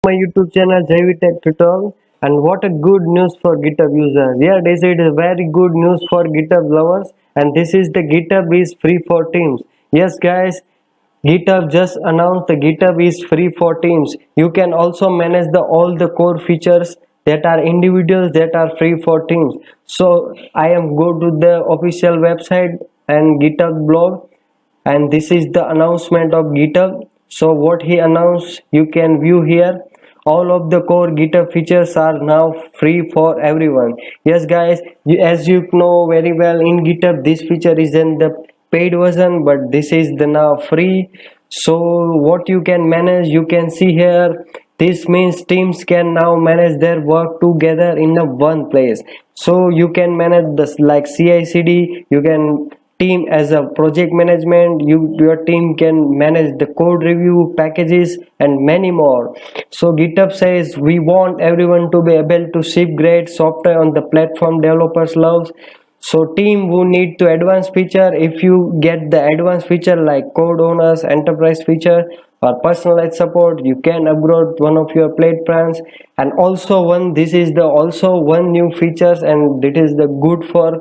my YouTube channel JVTech Tutorial. And what a good news for GitHub users. Yeah, this is a very good news for GitHub lovers, and this is the GitHub is free for teams. Yes guys, GitHub just announced the GitHub is free for teams. You can also manage the all the core features that are individuals that are free for teams. So I am go to the official website and GitHub blog, and this is the announcement of GitHub. So what he announced you can view here. All of the core GitHub features are now free for everyone. Yes guys, as you know very well, in GitHub this feature is in the paid version, but this is the now free. So what you can manage, you can see here, this means teams can now manage their work together in a one place. So you can manage this like CI/CD, you can team as a project management, your team can manage the code review, packages, and many more. So GitHub says we want everyone to be able to ship great software on the platform developers love. So team who need to advanced feature, if you get the advanced feature like code owners, enterprise feature, or personalized support, you can upgrade one of your plate plans. And also this is the also one new features, and it is the good for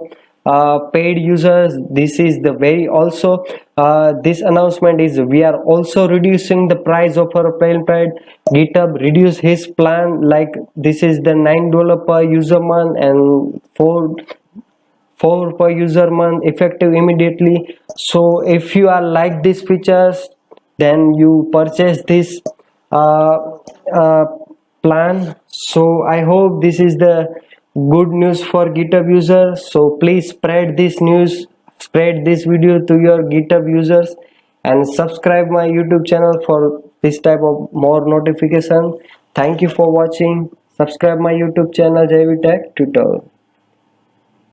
paid users. This is the very also this announcement is we are also reducing the price of our paid plan. GitHub reduce his plan, like this is the $9 per user month and 4 per user month, effective immediately. So if you are like these features, then you purchase this uh, uh, plan. So I hope this is the good news for GitHub users. So please spread this news, spread this video to your GitHub users, and subscribe my YouTube channel for this type of more notification. Thank you for watching. Subscribe my YouTube channel JVTech Tutorial.